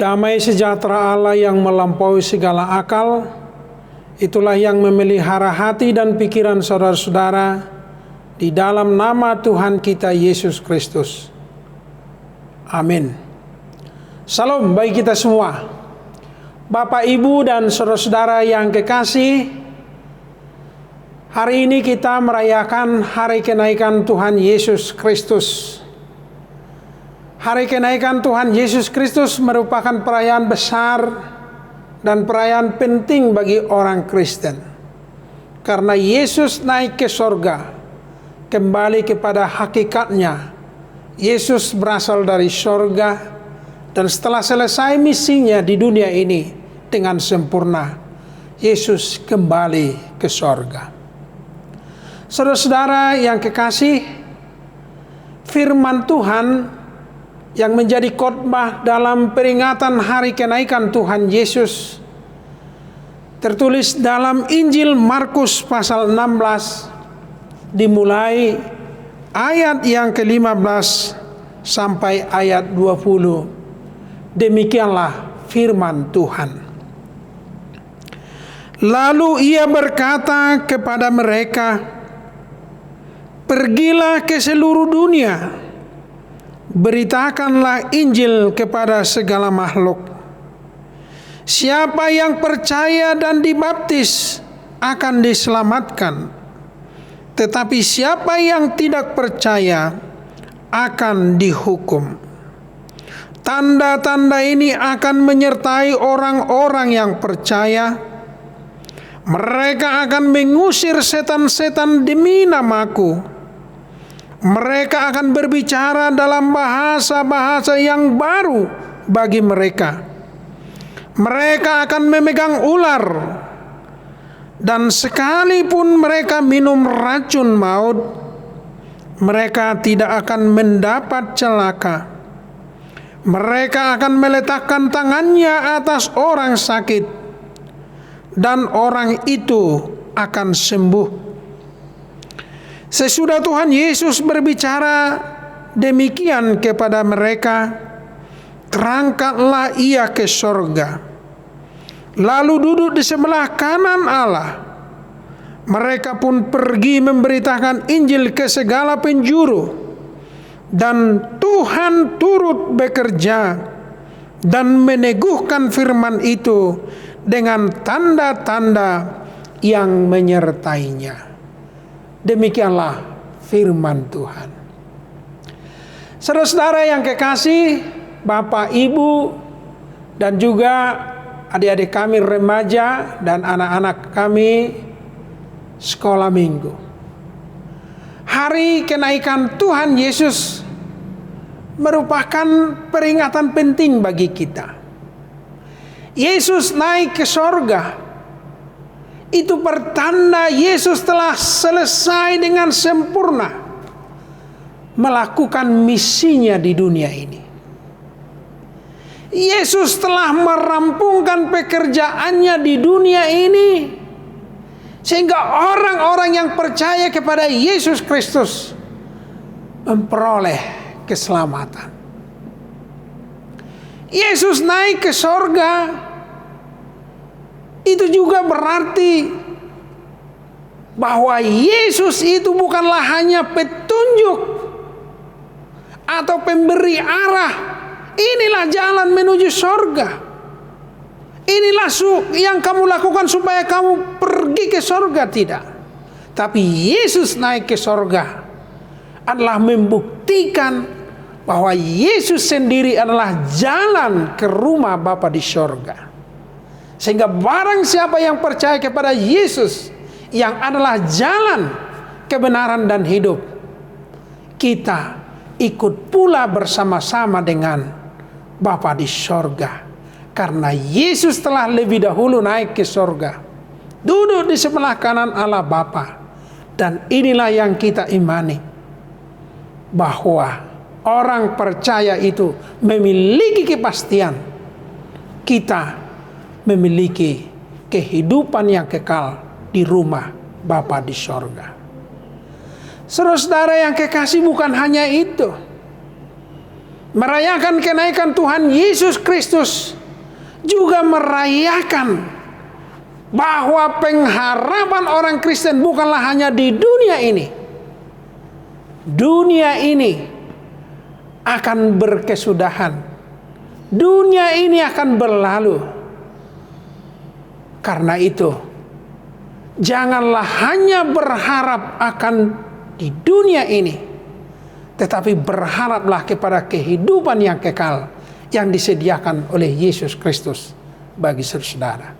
Damai sejahtera Allah yang melampaui segala akal, itulah yang memelihara hati dan pikiran saudara-saudara di dalam nama Tuhan kita Yesus Kristus. Amin. Salam bagi kita semua. Bapak, Ibu, dan saudara-saudara yang kekasih, hari ini kita merayakan hari kenaikan Tuhan Yesus Kristus. Hari kenaikan Tuhan Yesus Kristus merupakan perayaan besar dan perayaan penting bagi orang Kristen. Karena Yesus naik ke sorga, kembali kepada hakikatnya. Yesus berasal dari sorga, dan setelah selesai misinya di dunia ini dengan sempurna, Yesus kembali ke sorga. Saudara-saudara yang kekasih, firman Tuhan yang menjadi khotbah dalam peringatan hari kenaikan Tuhan Yesus tertulis dalam Injil Markus pasal 16 dimulai ayat yang ke-15 sampai ayat 20. Demikianlah firman Tuhan. Lalu ia berkata kepada mereka, "Pergilah ke seluruh dunia, beritakanlah Injil kepada segala makhluk. Siapa yang percaya dan dibaptis akan diselamatkan, tetapi siapa yang tidak percaya akan dihukum. Tanda-tanda ini akan menyertai orang-orang yang percaya. Mereka akan mengusir setan-setan demi namaku. Mereka akan berbicara dalam bahasa-bahasa yang baru bagi mereka. Mereka akan memegang ular, dan sekalipun mereka minum racun maut, mereka tidak akan mendapat celaka. Mereka akan meletakkan tangannya atas orang sakit, dan orang itu akan sembuh." Sesudah Tuhan Yesus berbicara demikian kepada mereka, terangkatlah ia ke sorga, lalu duduk di sebelah kanan Allah. Mereka pun pergi memberitakan Injil ke segala penjuru, dan Tuhan turut bekerja dan meneguhkan firman itu dengan tanda-tanda yang menyertainya. Demikianlah firman Tuhan. Saudara-saudara yang kekasih, Bapak, Ibu, dan juga adik-adik kami remaja dan anak-anak kami sekolah minggu. Hari kenaikan Tuhan Yesus merupakan peringatan penting bagi kita. Yesus naik ke sorga. Itu pertanda Yesus telah selesai dengan sempurna melakukan misinya di dunia ini. Yesus telah merampungkan pekerjaannya di dunia ini, sehingga orang-orang yang percaya kepada Yesus Kristus memperoleh keselamatan. Yesus naik ke sorga, itu juga berarti bahwa Yesus itu bukanlah hanya petunjuk atau pemberi arah. Inilah jalan menuju sorga. Inilah yang kamu lakukan supaya kamu pergi ke sorga, tidak. Tapi Yesus naik ke sorga adalah membuktikan bahwa Yesus sendiri adalah jalan ke rumah Bapa di sorga. Sehingga barang siapa yang percaya kepada Yesus yang adalah jalan, kebenaran, dan hidup, kita ikut pula bersama-sama dengan Bapa di sorga. Karena Yesus telah lebih dahulu naik ke sorga, duduk di sebelah kanan Allah Bapa. Dan inilah yang kita imani, bahwa orang percaya itu memiliki kepastian. Kita memiliki kehidupan yang kekal di rumah Bapa di sorga. Saudara-saudara yang kekasih, bukan hanya itu. merayakan kenaikan Tuhan Yesus Kristus, juga merayakan bahwa pengharapan orang Kristen bukanlah hanya di dunia ini. Dunia ini akan berkesudahan. Dunia ini akan berlalu. Karena itu, janganlah hanya berharap akan di dunia ini, tetapi berharaplah kepada kehidupan yang kekal yang disediakan oleh Yesus Kristus bagi saudara.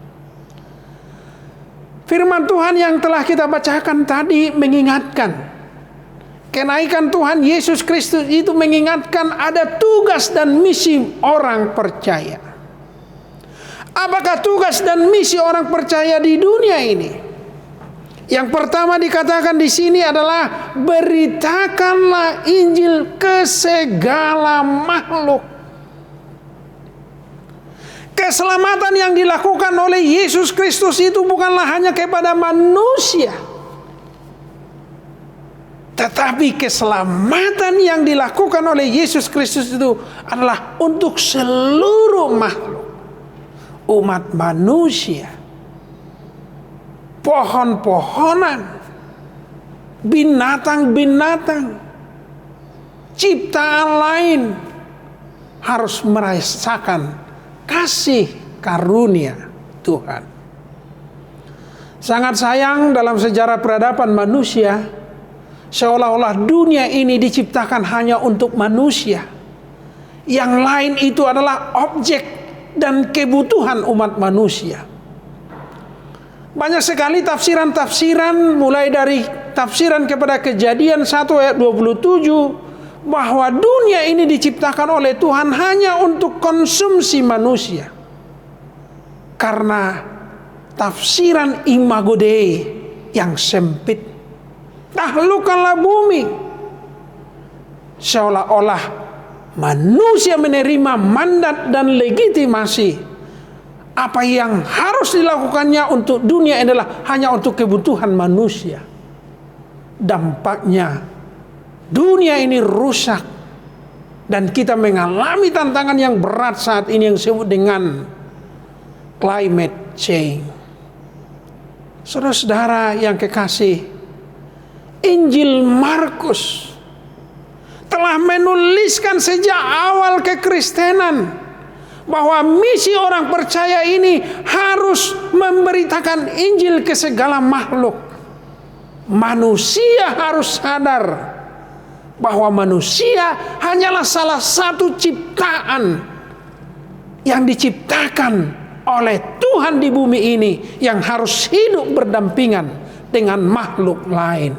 Firman Tuhan yang telah kita bacakan tadi mengingatkan, kenaikan Tuhan Yesus Kristus itu mengingatkan ada tugas dan misi orang percaya. Apakah tugas dan misi orang percaya di dunia ini? Yang pertama dikatakan di sini adalah beritakanlah Injil ke segala makhluk. Keselamatan yang dilakukan oleh Yesus Kristus itu bukanlah hanya kepada manusia, tetapi keselamatan yang dilakukan oleh Yesus Kristus itu adalah untuk seluruh makhluk, umat manusia, pohon-pohonan, binatang-binatang, ciptaan lain harus merasakan kasih karunia Tuhan. Sangat sayang dalam sejarah peradaban manusia, seolah-olah dunia ini diciptakan hanya untuk manusia. Yang lain itu adalah objek dan kebutuhan umat manusia. Banyak sekali tafsiran-tafsiran, mulai dari tafsiran kepada Kejadian 1 ayat 27, bahwa dunia ini diciptakan oleh Tuhan hanya untuk konsumsi manusia. Karena tafsiran imago Dei yang sempit, taklukkanlah bumi, seolah-olah manusia menerima mandat dan legitimasi. Apa yang harus dilakukannya untuk dunia adalah hanya untuk kebutuhan manusia. Dampaknya dunia ini rusak dan kita mengalami tantangan yang berat saat ini yang disebut dengan climate change. Saudara-saudara yang kekasih, Injil Markus telah menuliskan sejak awal kekristenan bahwa misi orang percaya ini harus memberitakan Injil ke segala makhluk. Manusia harus sadar bahwa manusia hanyalah salah satu ciptaan yang diciptakan oleh Tuhan di bumi ini, yang harus hidup berdampingan dengan makhluk lain,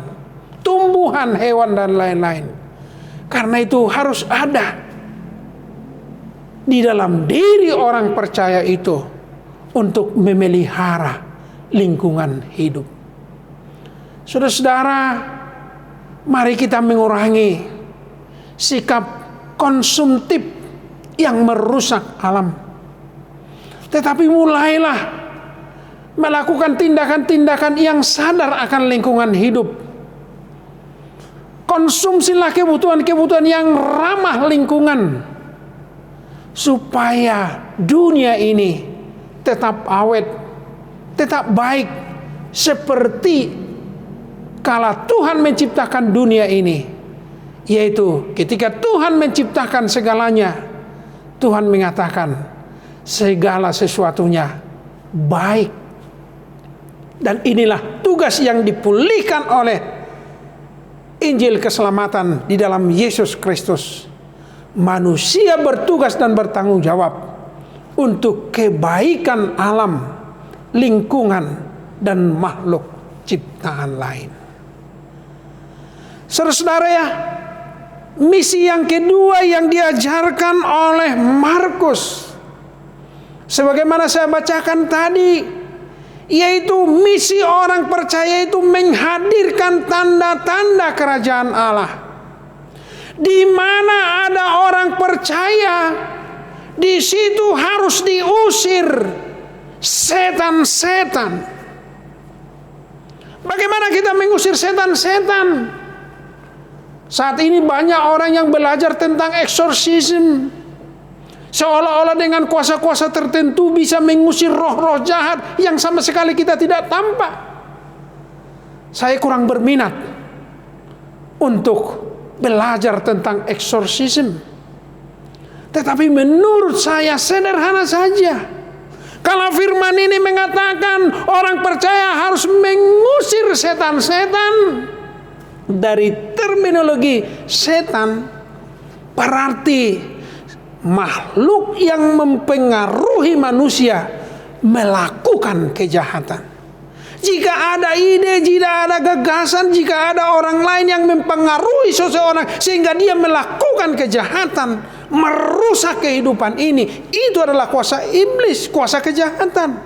tumbuhan, hewan, dan lain-lain. Karena itu harus ada di dalam diri orang percaya itu untuk memelihara lingkungan hidup. Saudara-saudara, mari kita mengurangi sikap konsumtif yang merusak alam. Tetapi mulailah melakukan tindakan-tindakan yang sadar akan lingkungan hidup. Konsumsilah kebutuhan-kebutuhan yang ramah lingkungan, supaya dunia ini tetap awet, tetap baik, seperti kala Tuhan menciptakan dunia ini. Yaitu ketika Tuhan menciptakan segalanya, Tuhan mengatakan segala sesuatunya baik. Dan inilah tugas yang dipulihkan oleh Injil keselamatan di dalam Yesus Kristus. Manusia bertugas dan bertanggung jawab untuk kebaikan alam, lingkungan, dan makhluk ciptaan lain. Saudara-saudara ya, misi yang kedua yang diajarkan oleh Markus, sebagaimana saya bacakan tadi, yaitu misi orang percaya itu menghadirkan tanda-tanda kerajaan Allah. Di mana ada orang percaya, di situ harus diusir setan-setan. Bagaimana kita mengusir setan-setan? Saat ini banyak orang yang belajar tentang eksorsisme, seolah-olah dengan kuasa-kuasa tertentu bisa mengusir roh-roh jahat yang sama sekali kita tidak tampak. Saya kurang berminat untuk belajar tentang eksorsisme. Tetapi menurut saya sederhana saja. Kalau firman ini mengatakan orang percaya harus mengusir setan-setan, dari terminologi setan berarti makhluk yang mempengaruhi manusia melakukan kejahatan. Jika ada ide, jika ada gagasan, jika ada orang lain yang mempengaruhi seseorang sehingga dia melakukan kejahatan, merusak kehidupan ini, itu adalah kuasa iblis, kuasa kejahatan.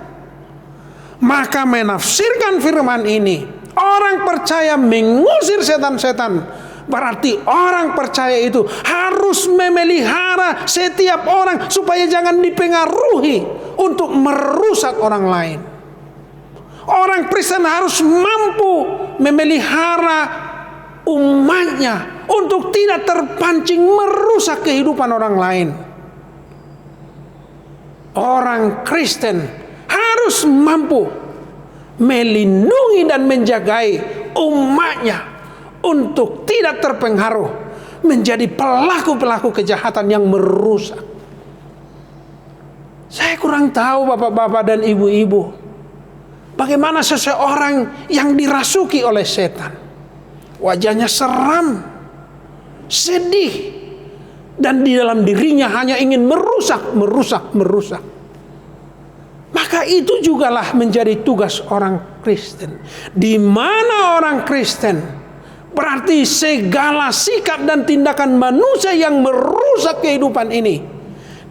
Maka menafsirkan firman ini, orang percaya mengusir setan-setan, berarti orang percaya itu harus memelihara setiap orang supaya jangan dipengaruhi untuk merusak orang lain. Orang Kristen harus mampu memelihara umatnya untuk tidak terpancing merusak kehidupan orang lain. Orang Kristen harus mampu melindungi dan menjagai umatnya untuk tidak terpengaruh menjadi pelaku-pelaku kejahatan yang merusak. Saya kurang tahu bapak-bapak dan ibu-ibu, bagaimana seseorang yang dirasuki oleh setan, wajahnya seram, sedih, dan di dalam dirinya hanya ingin merusak. Maka itu jugalah menjadi tugas orang Kristen. Di mana orang Kristen berarti segala sikap dan tindakan manusia yang merusak kehidupan ini,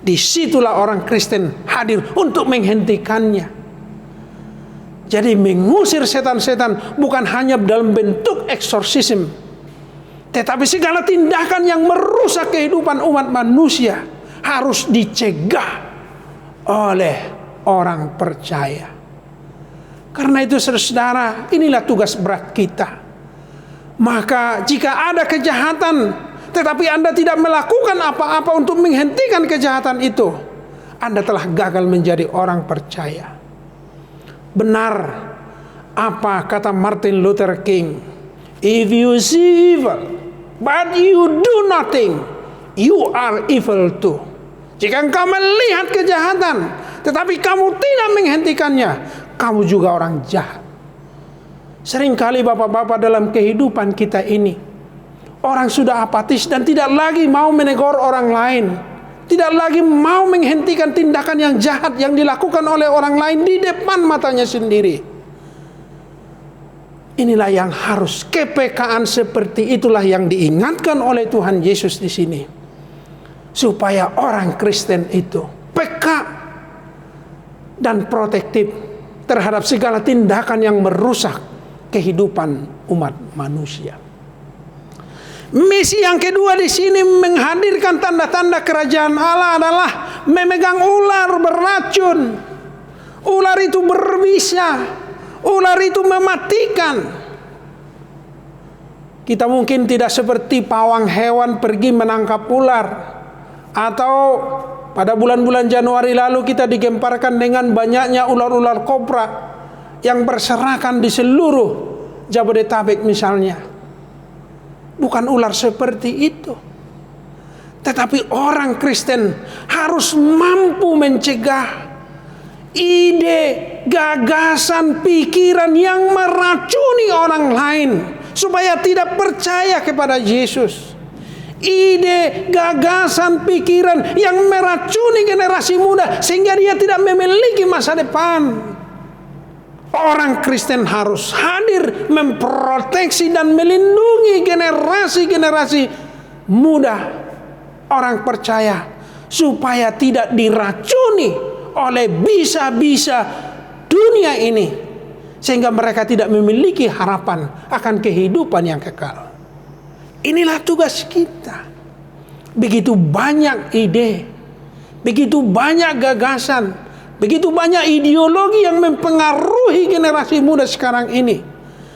disitulah orang Kristen hadir untuk menghentikannya. Jadi mengusir setan-setan bukan hanya dalam bentuk eksorsisme, tetapi segala tindakan yang merusak kehidupan umat manusia harus dicegah oleh orang percaya. Karena itu saudara, inilah tugas berat kita. Maka jika ada kejahatan, tetapi Anda tidak melakukan apa-apa untuk menghentikan kejahatan itu, Anda telah gagal menjadi orang percaya. Benar apa kata Martin Luther King, if you see evil but you do nothing, you are evil too. Jika engkau melihat kejahatan tetapi kamu tidak menghentikannya, kamu juga orang jahat. Seringkali bapak-bapak dalam kehidupan kita ini, orang sudah apatis dan tidak lagi mau menegur orang lain, tidak lagi mau menghentikan tindakan yang jahat yang dilakukan oleh orang lain di depan matanya sendiri. Inilah yang harus, kepekaan seperti itulah yang diingatkan oleh Tuhan Yesus di sini, supaya orang Kristen itu peka dan protektif terhadap segala tindakan yang merusak kehidupan umat manusia. Misi yang kedua di sini menghadirkan tanda-tanda kerajaan Allah adalah memegang ular beracun. Ular itu berbisa, ular itu mematikan. Kita mungkin tidak seperti pawang hewan pergi menangkap ular, atau pada bulan-bulan Januari lalu kita digemparkan dengan banyaknya ular-ular kobra yang berserakan di seluruh Jabodetabek misalnya. Bukan ular seperti itu. Tetapi orang Kristen harus mampu mencegah ide, gagasan, pikiran yang meracuni orang lain supaya tidak percaya kepada Yesus. Ide, gagasan, pikiran yang meracuni generasi muda sehingga dia tidak memiliki masa depan. Orang Kristen harus hadir memproteksi dan melindungi generasi-generasi muda, orang percaya, supaya tidak diracuni oleh bisa-bisa dunia ini, sehingga mereka tidak memiliki harapan akan kehidupan yang kekal. Inilah tugas kita. Begitu banyak ide, begitu banyak gagasan, begitu banyak ideologi yang mempengaruhi generasi muda sekarang ini,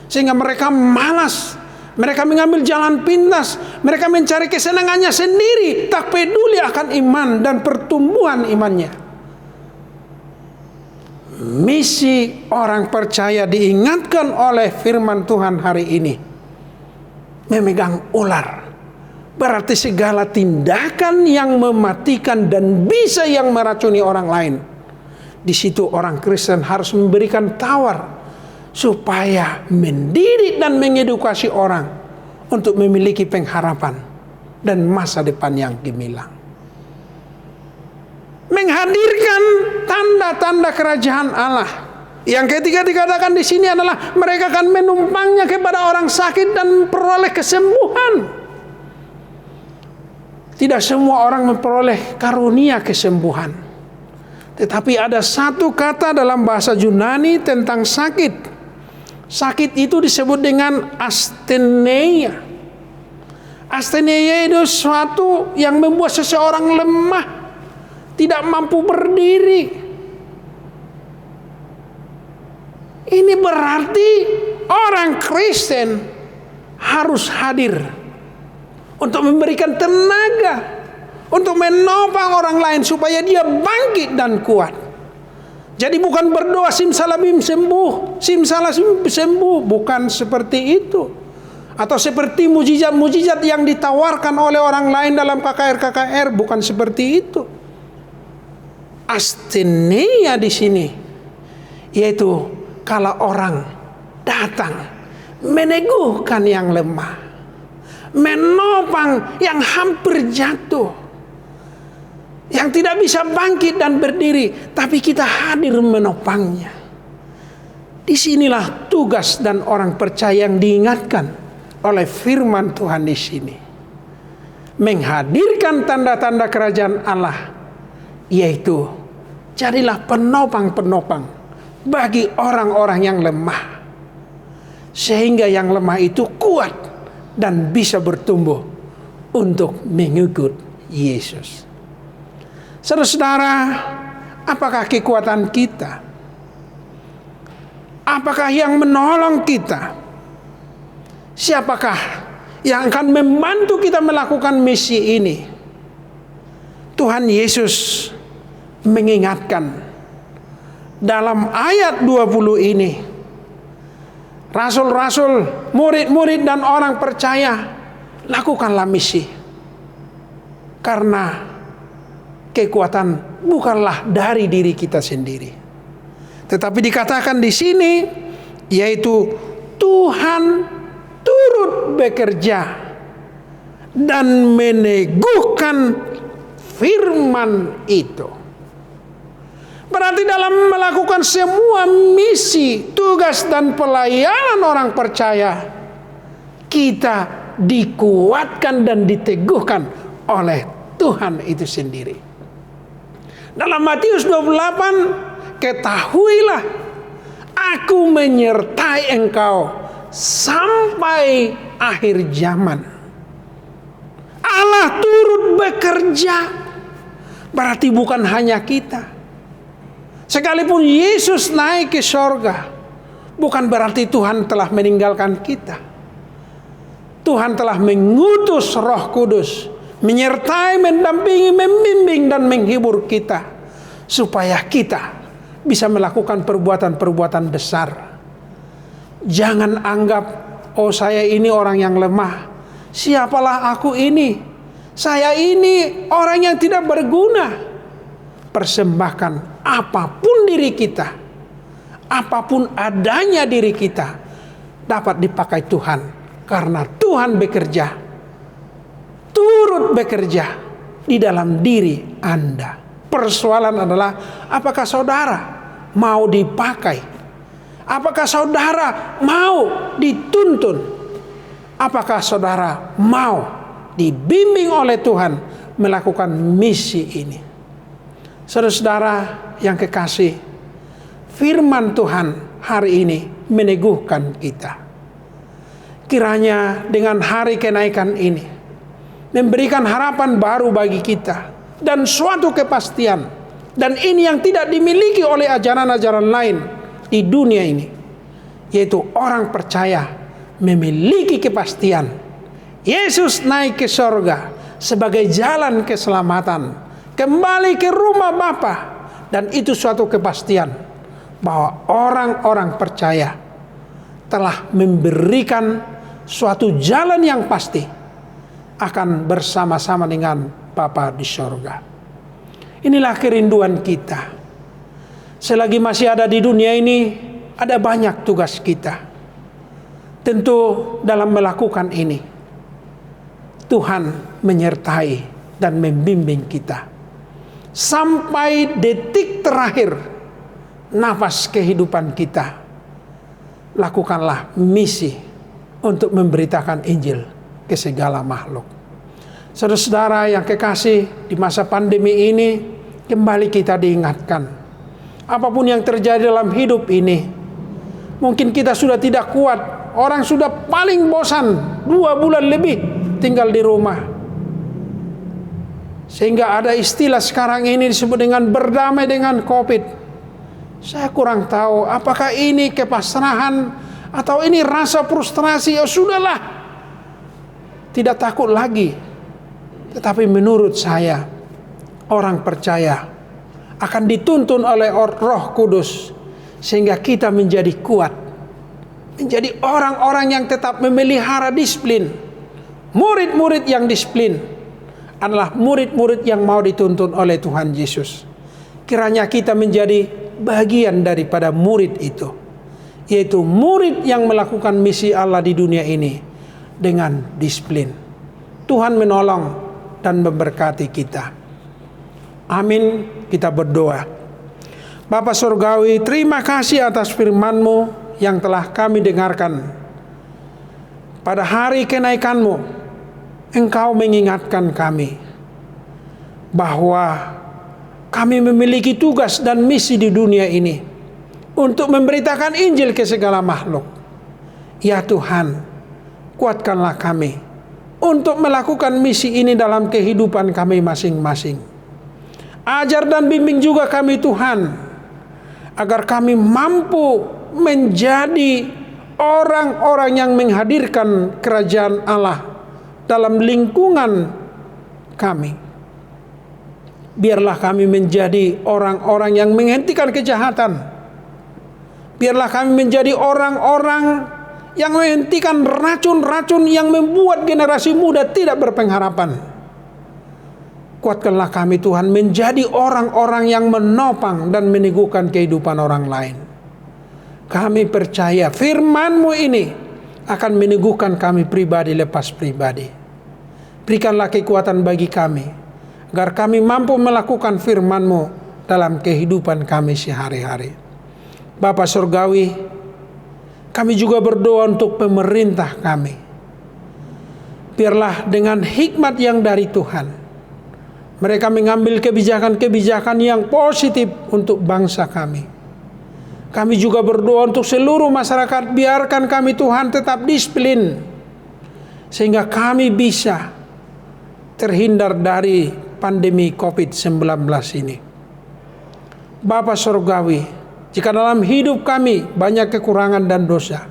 sehingga mereka malas Mereka mengambil jalan pintas. Mereka mencari kesenangannya sendiri, tak peduli akan iman dan pertumbuhan imannya. Misi orang percaya diingatkan oleh firman Tuhan hari ini. Memegang ular berarti segala tindakan yang mematikan dan bisa yang meracuni orang lain. Di situ orang Kristen harus memberikan tawar supaya mendidik dan mengedukasi orang untuk memiliki pengharapan dan masa depan yang gemilang. Menghadirkan tanda-tanda kerajaan Allah. Yang ketiga dikatakan di sini adalah mereka akan menumpangnya kepada orang sakit dan memperoleh kesembuhan. Tidak semua orang memperoleh karunia kesembuhan. Tetapi ada satu kata dalam bahasa Yunani tentang sakit. Sakit itu disebut dengan asthenia. Asthenia itu sesuatu yang membuat seseorang lemah, tidak mampu berdiri. Ini berarti orang Kristen harus hadir untuk memberikan tenaga, untuk menopang orang lain supaya dia bangkit dan kuat. Jadi bukan berdoa simsalabim sembuh, simsalabim sembuh, bukan seperti itu. Atau seperti mujizat-mujizat yang ditawarkan oleh orang lain dalam KKR, bukan seperti itu. Asthenia di sini yaitu kalau orang datang meneguhkan yang lemah, menopang yang hampir jatuh, yang tidak bisa bangkit dan berdiri, tapi kita hadir menopangnya. Disinilah tugas dan orang percaya yang diingatkan oleh firman Tuhan di sini. Menghadirkan tanda-tanda kerajaan Allah, yaitu jadilah penopang-penopang bagi orang-orang yang lemah, sehingga yang lemah itu kuat dan bisa bertumbuh untuk mengikut Yesus. Saudara-saudara, apakah kekuatan kita? Apakah yang menolong kita? Siapakah yang akan membantu kita melakukan misi ini? Tuhan Yesus mengingatkan dalam ayat 20 ini. Rasul-rasul, murid-murid dan orang percaya, lakukanlah misi. Karena kekuatan bukanlah dari diri kita sendiri. Tetapi dikatakan di sini, yaitu Tuhan turut bekerja dan meneguhkan firman itu. Berarti dalam melakukan semua misi, tugas dan pelayanan orang percaya, kita dikuatkan dan diteguhkan oleh Tuhan itu sendiri. Dalam Matius 28, ketahuilah aku menyertai engkau sampai akhir zaman. Allah turut bekerja. Berarti bukan hanya kita. Sekalipun Yesus naik ke sorga, bukan berarti Tuhan telah meninggalkan kita. Tuhan telah mengutus Roh Kudus, menyertai, mendampingi, membimbing dan menghibur kita, supaya kita bisa melakukan perbuatan-perbuatan besar. Jangan anggap, oh saya ini orang yang lemah, siapalah aku ini, saya ini orang yang tidak berguna. Persembahkan apapun diri kita, apapun adanya diri kita, dapat dipakai Tuhan. Karena Tuhan bekerja, turut bekerja di dalam diri Anda. Persoalan adalah, apakah saudara mau dipakai? Apakah saudara mau dituntun? Apakah saudara mau dibimbing oleh Tuhan melakukan misi ini? Saudara-saudara yang kekasih, firman Tuhan hari ini meneguhkan kita. Kiranya dengan hari kenaikan ini memberikan harapan baru bagi kita dan suatu kepastian. Dan ini yang tidak dimiliki oleh ajaran-ajaran lain di dunia ini, yaitu orang percaya memiliki kepastian. Yesus naik ke sorga sebagai jalan keselamatan, kembali ke rumah Bapa, dan itu suatu kepastian bahwa orang-orang percaya telah memberikan suatu jalan yang pasti akan bersama-sama dengan Bapa di sorga. Inilah kerinduan kita. Selagi masih ada di dunia ini, ada banyak tugas kita. Tentu dalam melakukan ini, Tuhan menyertai dan membimbing kita. Sampai detik terakhir nafas kehidupan kita, lakukanlah misi untuk memberitakan Injil ke segala makhluk. Saudara-saudara yang kekasih, di masa pandemi ini kembali kita diingatkan, apapun yang terjadi dalam hidup ini, mungkin kita sudah tidak kuat. Orang sudah paling bosan 2 bulan lebih tinggal di rumah. Sehingga ada istilah sekarang ini disebut dengan berdamai dengan COVID. Saya kurang tahu apakah ini kepasrahan atau ini rasa frustrasi. Ya sudahlah, tidak takut lagi. Tetapi menurut saya, orang percaya akan dituntun oleh Roh Kudus sehingga kita menjadi kuat, menjadi orang-orang yang tetap memelihara disiplin. Murid-murid yang disiplin adalah murid-murid yang mau dituntun oleh Tuhan Yesus. Kiranya kita menjadi bagian daripada murid itu, yaitu murid yang melakukan misi Allah di dunia ini dengan disiplin. Tuhan menolong dan memberkati kita. Amin. Kita berdoa. Bapa Surgawi, terima kasih atas firman-Mu yang telah kami dengarkan. Pada hari kenaikan-Mu, Engkau mengingatkan kami bahwa kami memiliki tugas dan misi di dunia ini untuk memberitakan Injil ke segala makhluk. Ya Tuhan, kuatkanlah kami untuk melakukan misi ini dalam kehidupan kami masing-masing. Ajar dan bimbing juga kami Tuhan, agar kami mampu menjadi orang-orang yang menghadirkan kerajaan Allah dalam lingkungan kami. Biarlah kami menjadi orang-orang yang menghentikan kejahatan. Biarlah kami menjadi orang-orang yang menghentikan racun-racun yang membuat generasi muda tidak berpengharapan. Kuatkanlah kami Tuhan menjadi orang-orang yang menopang dan meneguhkan kehidupan orang lain. Kami percaya firman-Mu ini akan meneguhkan kami pribadi lepas pribadi. Berikanlah kekuatan bagi kami, agar kami mampu melakukan firman-Mu dalam kehidupan kami sehari-hari. Bapa Surgawi, kami juga berdoa untuk pemerintah kami. Biarlah dengan hikmat yang dari Tuhan, mereka mengambil kebijakan-kebijakan yang positif untuk bangsa kami. Kami juga berdoa untuk seluruh masyarakat, biarkan kami Tuhan tetap disiplin, sehingga kami bisa terhindar dari pandemi COVID-19 ini. Bapa Surgawi, jika dalam hidup kami banyak kekurangan dan dosa,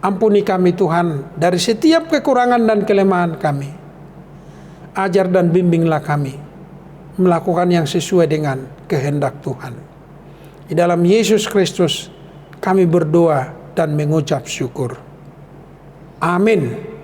ampuni kami Tuhan dari setiap kekurangan dan kelemahan kami. Ajar dan bimbinglah kami melakukan yang sesuai dengan kehendak Tuhan. Di dalam Yesus Kristus kami berdoa dan mengucap syukur. Amin.